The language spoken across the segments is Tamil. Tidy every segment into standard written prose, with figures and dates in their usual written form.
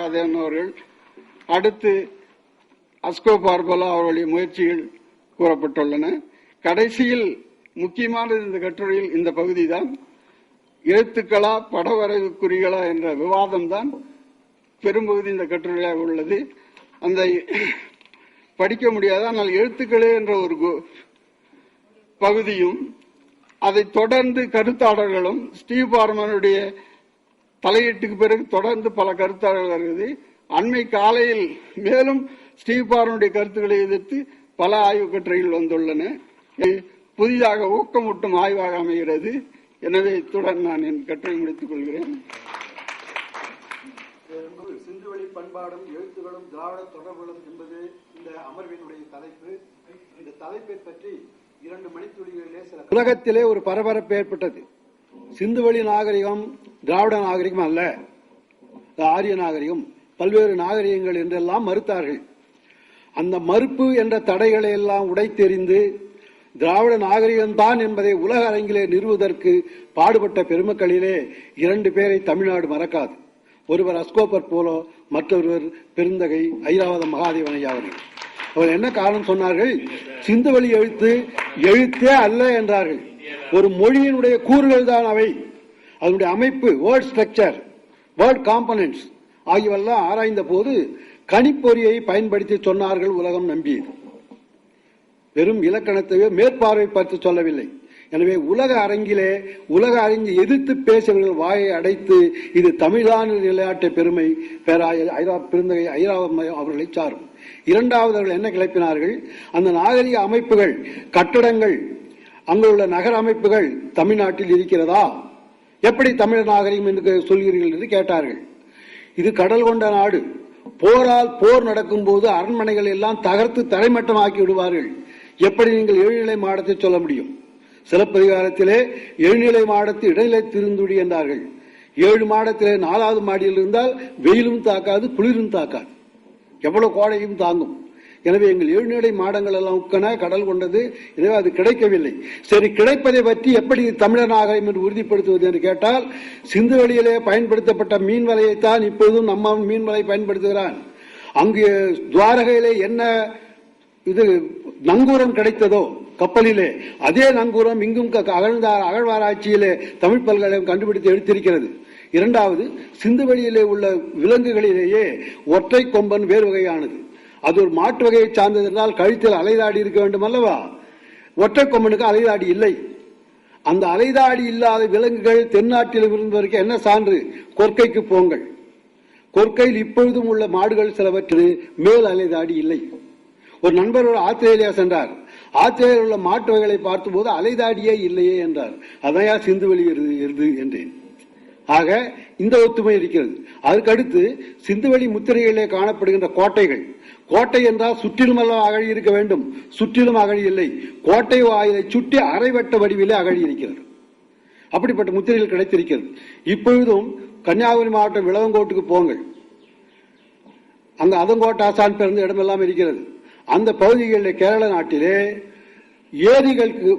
மகாதேவன் அவர்கள், அடுத்து அஸ்கோ பார்பலா அவர்களுடைய முயற்சிகள் கூறப்பட்டுள்ளன. கடைசியில் முக்கியமானது இந்த கட்டுரையில் இந்த பகுதி தான். எழுத்துக்களா படவரைவு குறிகளா என்ற விவாதம் தான் பெரும்பகுதி இந்த கட்டுரையாக உள்ளது. அந்த படிக்க முடியாத ஆனால் எழுத்துக்களே என்ற ஒரு பகுதியும், அதை தொடர்ந்து கருத்தாளர்களும், ஸ்டீவ் பார்மனுடைய தலையீட்டுக்கு பிறகு தொடர்ந்து பல கருத்தாளர்கள் வருகிறது. அண்மை காலையில் மேலும் ஸ்டீவ் பார்மனுடைய கருத்துக்களை எதிர்த்து பல ஆய்வு கட்டுரைகள் வந்துள்ளன. புதிதாக ஊக்கமூட்டும் ஆய்வாக அமைகிறது. எனவே இத்துடன் நான் என் கட்டுரை முடித்துக் கொள்கிறேன். சிந்துவெளி பண்பாடும் எழுத்துகளும் திராவிட தொடர்புகளும் என்பது இந்த அமர்வினுடைய தலைப்பு. இந்த தலைப்பை பற்றி 2 மணித்துளிகளிலே சில உலகத்திலே ஒரு பரபரப்பு ஏற்பட்டது. சிந்துவெளி நாகரிகம் திராவிட நாகரிகம் அல்ல, ஆரிய நாகரிகம், பல்வேறு நாகரிகங்கள் என்றெல்லாம் மறுத்தார்கள். அந்த மறுப்பு என்ற தடைகளை எல்லாம் உடைத்தெறிந்து திராவிட நாகரிகம்தான் என்பதை உலக அரங்கிலே நிறுவுவதற்கு பாடுபட்ட பெருமக்களிலே 2 பேரை தமிழ்நாடு மறக்காது. ஒருவர் அஸ்கோபர் போலோ, மற்றொருவர் பெருந்தகை ஐராவத மகாதேவனையா அவர்கள். அவர் என்ன காரணம் சொன்னார்கள்? சிந்துவெளி எழுத்து எழுத்தே அல்ல என்றார்கள். ஒரு மொழியினுடைய கூறுகள் தான் அவை. அதனுடைய அமைப்பு, வேர்ட் ஸ்ட்ரக்சர், வேர்ட் காம்பனன்ட்ஸ் ஆகியவெல்லாம் ஆராய்ந்த போது கணிப்பொறியை பயன்படுத்தி சொன்னார்கள். உலகம் நம்பியது. வெறும் இலக்கணத்தையோ மேற்பார்வை பார்த்து சொல்லவில்லை. எனவே உலக அரங்கிலே உலக அரங்கை எதிர்த்து பேசியவர்கள் வாயை அடைத்து இது தமிழ்தான் விளையாட்டு பெருமை பெருந்தகை ஐராவதம் அவர்களை சாரும். இரண்டாவது அவர்கள் என்ன கிளப்பினார்கள்? அந்த நாகரிக அமைப்புகள், கட்டடங்கள், அங்குள்ள நகர அமைப்புகள் தமிழ்நாட்டில் இருக்கிறதா? எப்படி தமிழ் நாகரிகம் என்று சொல்கிறீர்கள் என்று கேட்டார்கள். இது கடல் கொண்ட நாடு. போரால் போர் நடக்கும் போது அரண்மனைகள் எல்லாம் தகர்த்து தரைமட்டமாக்கி விடுவார்கள். எப்படி நீங்கள் எழுநிலை மாடத்தை சொல்ல முடியும்? சிலப்பதிகாரத்திலே எழுநிலை மாடத்து இடைநிலை திருந்துடி என்றார்கள். 7 மாடத்திலே 4வது மாடியில் இருந்தால் வெயிலும் தாக்காது, குளிரும் தாக்காது, எவ்வளவு கோடையும் தாங்கும். எனவே எங்கள் எழுநிலை மாடங்கள் எல்லாம் உட்கன கடல் கொண்டது. எனவே அது கிடைக்கவில்லை. சரி, கிடைப்பதை பற்றி எப்படி தமிழர் நாகரிகம் என்று உறுதிப்படுத்துவது என்று கேட்டால், சிந்துவெளியிலே பயன்படுத்தப்பட்ட மீன் வலையைத்தான் இப்போதும் நம்ம மீன் வலை பயன்படுத்துகிறான். அங்கு துவாரகையிலே என்ன இது நங்கூரம் கிடைத்ததோ கப்பலிலே, அதே நங்கூரம் இங்கும் அகழ்வாராய்ச்சியிலே தமிழ் பல்கலைக்கழகம் கண்டுபிடித்து எடுத்திருக்கிறது. இரண்டாவது, சிந்துவெளியிலே உள்ள விலங்குகளிலேயே ஒற்றை கொம்பன் வேறு வகையானது. அது ஒரு மாட்டு வகையை சார்ந்தது என்றால் கழுத்தில் அலைதாடி இருக்க வேண்டும் அல்லவா? ஒற்றை கொம்பனுக்கு அலைதாடி இல்லை. அந்த அலைதாடி இல்லாத விலங்குகள் தென்னாட்டில் இருந்தவருக்கு என்ன சான்று? கொற்கைக்கு போங்கள். கொற்கையில் இப்பொழுதும் உள்ள மாடுகள் சிலவற்று மேல் அலைதாடி இல்லை. ஒரு நண்பர் ஆஸ்திரேலியா சென்றார். ஆஸ்திரேலியாவில் உள்ள மாட்டு வகைகளை பார்த்தபோது அலைதாடியே இல்லையே என்றார். அதையா சிந்துவெளி எருது என்றேன். ஆக இந்த ஒத்துமை இருக்கிறது. அதற்கடுத்து சிந்துவெளி முத்திரைகளிலே காணப்படுகின்ற கோட்டைகள், கோட்டை என்றால் சுற்றிலும் எல்லாம் அகழி இருக்க வேண்டும். சுற்றிலும் அகழி இல்லை. கோட்டை வாயிலை சுற்றி அரைவட்ட வடிவிலே அகழி இருக்கிறது. அப்படிப்பட்ட முத்திரைகள் கிடைத்திருக்கிறது. இப்பொழுதும் கன்னியாகுமரி மாவட்டம் விளவங்கோட்டுக்கு போங்கள். அங்க அதங்கோட்டை ஆசான் பிறந்த இடமெல்லாம் இருக்கிறது. அந்த பகுதிகளில் கேரள நாட்டிலே ஏரிகளுக்கு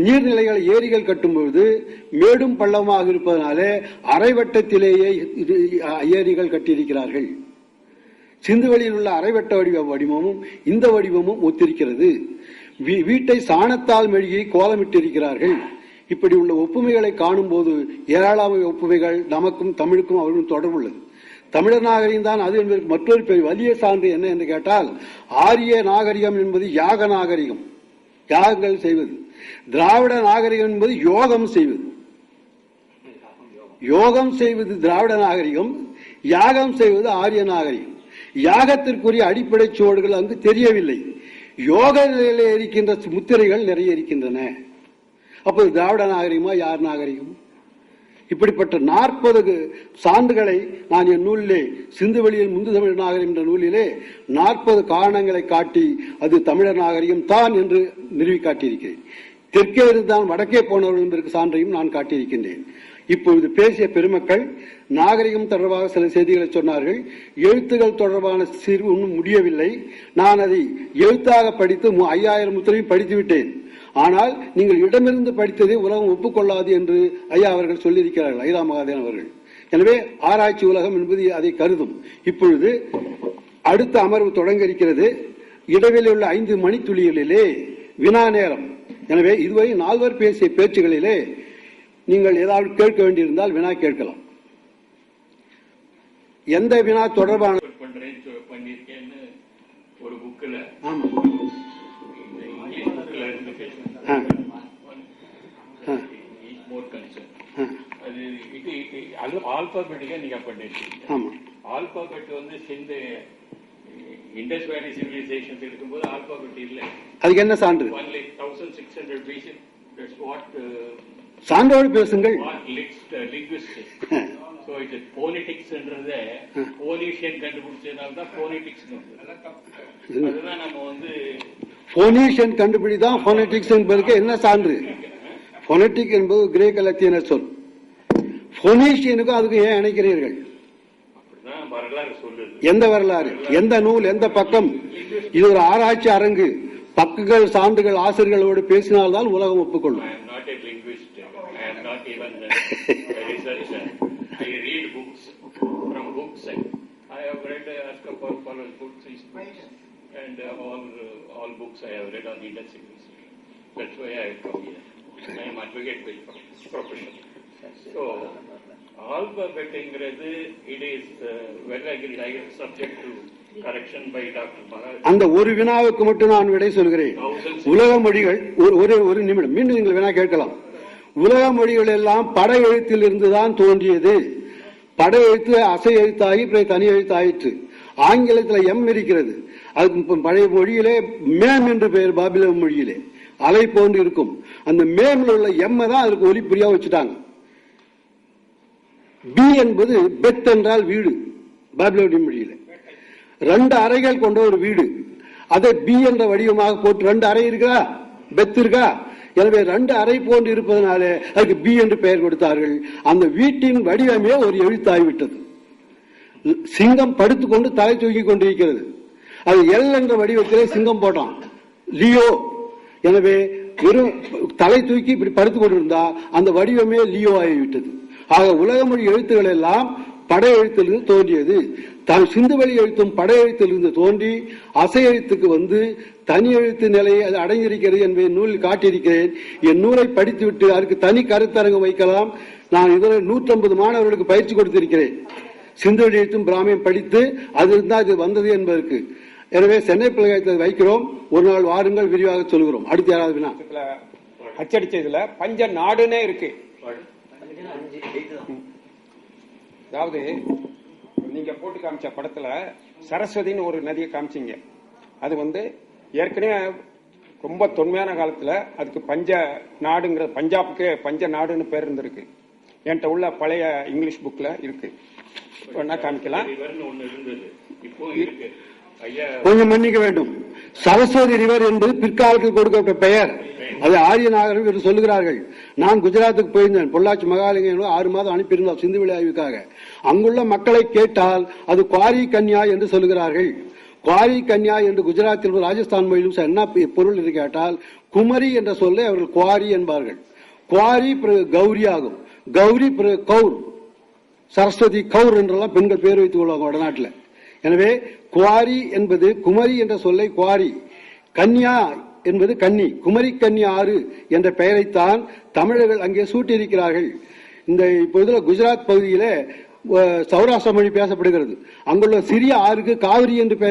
நீர்நிலைகள் ஏரிகள் கட்டும்போது மேடும் பள்ளமாக இருப்பதனாலே அரைவட்டத்திலேயே ஏரிகள் கட்டியிருக்கிறார்கள். சிந்துவெளியில் உள்ள அரைவட்ட வடிவமும் இந்த வடிவமும் ஒத்திருக்கிறது. வீட்டை சாணத்தால் மெழுகி கோலமிட்டிருக்கிறார்கள். இப்படி உள்ள ஒப்புமைகளை காணும் போது ஏராளமான ஒப்புமைகள் நமக்கும் தமிழுக்கும் அவர்களும் தொடர்புள்ளது. தமிழர் நாகரிகம் தான் அது என்பதற்கு மற்றொரு பெரிய வலிய சான்று என்ன என்று கேட்டால், ஆரிய நாகரிகம் என்பது யாக நாகரிகம், யாகங்கள் செய்வது. திராவிட நாகரிகம் என்பது யோகம் செய்வது. யோகம் செய்வது திராவிட நாகரிகம், யாகம் செய்வது ஆரிய நாகரிகம். யாகத்திற்குரிய அடிப்படை சுவடுகள் அங்கு தெரியவில்லை. யோக நிலையிலே இருக்கின்ற முத்திரைகள் நிறைய இருக்கின்றன. அப்போது திராவிட நாகரிகமா யார் நாகரிகம்? இப்படிப்பட்ட 40 சான்றுகளை நான் என் நூலிலே, சிந்துவெளியில் முந்து தமிழ் நாகரிகம் என்ற நூலிலே 40 காரணங்களை காட்டி அது தமிழர் நாகரிகம் தான் என்று நிறுவி காட்டியிருக்கிறேன். தெற்கே இருந்தால் வடக்கே போனவர்கள் என்பதற்கு சான்றையும் நான் காட்டியிருக்கின்றேன். இப்பொழுது பேசிய பெருமக்கள் நாகரிகம் தொடர்பாக சில செய்திகளை சொன்னார்கள். எழுத்துகள் தொடர்பான சிறு ஒன்றும் முடியவில்லை. நான் அதை எழுத்தாக படித்து 5000 முத்திரையும் படித்து விட்டேன். ஆனால் நீங்கள் இடமிருந்து படித்ததை உலகம் ஒப்புக்கொள்ளாது என்று ஐயா அவர்கள் சொல்லியிருக்கிறார்கள், ஐரா மகாதேவன் அவர்கள். எனவே ஆராய்ச்சி உலகம் என்பது அதை கருதும். இப்பொழுது அடுத்த அமர்வு தொடங்க இருக்கிறது. இடைவெளியில் உள்ள 5 மணித்துளிகளிலே வினா நேரம். எனவே இதுவரை 4 பேசிய பேச்சுகளிலே நீங்கள் ஏதாவது கேட்க வேண்டியிருந்தால் வினா கேட்கலாம். எந்த வினா தொடர்பான ஒரு புக்ல அது ஆல்பாபெட்டிக்கா நீங்க பண்ணிருக்கீங்க. ஆல்பாபெட் வந்து சிந்து இண்டஸ் வேலி சிவிலைசேஷன் இருக்கும்போது ஆல்பாபெட் இல்ல. அதுக்கு என்ன சான்று? 1600 BC. That's what சான்றோடு பேசுங்கள். So it is phonetics என்றது போனீஷியன் கண்டுபிடிச்சதுனால தான் phonetics. அதுதான் நம்ம வந்து போனீஷியன் கண்டுபிடிதான் போனெட்டிக்ஸ் என்பதற்கு என்ன சான்று? போனெட்டிக் என்பது கிரேக்க லத்தீன சொல். போனீஷியனுக்கும் அதுக்கு ஏன் இணைக்கிறீர்கள்? எந்த வரலாறு, எந்த நூல், எந்த பக்கம்? இது ஒரு ஆராய்ச்சி அரங்கு. பக்குகள், சான்றுகள், ஆசிரியர்களோடு பேசினால்தான் உலகம் ஒப்புக்கொள்ளும். And all books I have read on Indian civilization. That's why I come here. I am advocate by profession. So, alphabet it is well agreed. I am subject to correction by Dr. Maharaj. அந்த ஒரு வினாவுக்கு மட்டும் நான் விடை சொல்கிறேன். உலக மொழிகள் ஒரு நிமிடம் மீண்டும் நீங்கள் வினா கேட்கலாம். உலக மொழிகள் எல்லாம் பட எழுத்தில் இருந்துதான் தோன்றியது. பட எழுத்து அசை எழுத்தாகி தனி எழுத்தாயிற்று. ஆங்கிலத்தில் எம் இருக்கிறது. அதுக்கு பழைய மொழியிலே மேம் என்று பெயர். பாபிலோன் மொழியிலே அலை போன்று இருக்கும். அந்த மேம்ல உள்ள எம் தான் அதுக்கு ஒலிப்புரியா வச்சுட்டாங்க. பி என்பது பெத் என்றால் வீடு. பாபிலோனிய மொழியில 2 அறைகள் கொண்ட ஒரு வீடு. அதை பி என்ற வடிவமாக போட்டு 2 அறை இருக்கா, பெத் இருக்கா. எனவே 2 அறை போன்று இருப்பதனாலே அதுக்கு பி என்று பெயர் கொடுத்தார்கள். அந்த வீட்டின் வடிவமே ஒரு எழுத்தாகிவிட்டது. சிங்கம் படுத்துக்கொண்டு தலை தூக்கி கொண்டிருக்கிறது. அது எல் என்ற வடிவத்திலே சிங்கம் போட்டான், லியோ. எனவே வெறும் தலை தூக்கி இப்படி படுத்துக் கொண்டிருந்தா அந்த வடிவமே லியோ ஆகிவிட்டது. ஆக உலக மொழி எழுத்துக்கள் எல்லாம் பட எழுத்திலிருந்து தோன்றியது. சிந்துவெளி எழுத்தும் பட எழுத்திலிருந்து தோன்றி அசை எழுத்துக்கு வந்து தனி எழுத்து நிலையை அது அடைந்திருக்கிறது என்பதை நூலில் காட்டியிருக்கிறேன். என் நூலை படித்துவிட்டு அதற்கு தனி கருத்தரங்கு வைக்கலாம். நான் இதுவரை 150 மாணவர்களுக்கு பயிற்சி கொடுத்திருக்கிறேன். சிந்துவெளி எழுத்தும் பிராமியம் படித்து அதிலிருந்தா இது வந்தது என்பதற்கு. எனவே சென்னை பல்கலைக்கழகத்தில் வைக்கிறோம். ஒரு நாள் வாருங்கள், விரிவாக சொல்கிறோம். அடுத்து யாராவது வினா? அச்சடிச்சதுல பஞ்ச நாடுனே இருக்கு. அதாவது நீங்க போட்டு காமிச்ச படத்துல சரஸ்வதினு ஒரு நதியை காமிச்சிங்க. அது வந்து ஏற்கனவே ரொம்ப தொன்மையான காலத்துல அதுக்கு பஞ்ச நாடுங்கிற பஞ்சாபுக்கு பஞ்ச நாடுன்னு பேர் இருந்திருக்கு. என்கிட்ட உள்ள பழைய இங்கிலீஷ் புக்ல இருக்கு. காமிக்கலாம். கொஞ்சம் மன்னிக்க வேண்டும். சரஸ்வதி ரிவர் என்பது பிற்காலத்தில் கொடுக்கப்பட்ட பெயர். அது ஆரிய நாகரிகம் என்று சொல்லுகிறார்கள். நான் குஜராத்துக்கு போயிருந்தேன். பொள்ளாச்சி மகாலிங்கம் 6 மாதம் அனுப்பியிருந்தார் சிந்துவெளி ஆய்வுக்காக. அங்குள்ள மக்களை கேட்டால் அது குவாரி கன்யா என்று சொல்லுகிறார்கள். குவாரி கன்யா என்று குஜராத்தில் ராஜஸ்தான் மொழியிலும் என்ன பொருள் என்று கேட்டால் குமரி என்ற சொல்லை அவர்கள் குவாரி என்பார்கள். குவாரி கௌரி ஆகும். கௌரி கௌர், சரஸ்வதி கௌர் என்றெல்லாம் பெண்கள் பேர் வைத்துக் கொள்வாங்க வடநாட்டில். எனவே குவாரி என்பது குமரி என்ற சொல்லை குவாரி, கன்யா என்பது கன்னி, குமரி கன்னி ஆறு என்ற பெயரைத்தான் தமிழர்கள் அங்கே சூட்டியிருக்கிறார்கள். இந்த இப்போது குஜராத் பகுதியில சௌராஷ்டிர மொழி பேசப்படுகிறது. அங்குள்ள சிறிய ஆறுக்கு காவிரி என்று பெயர்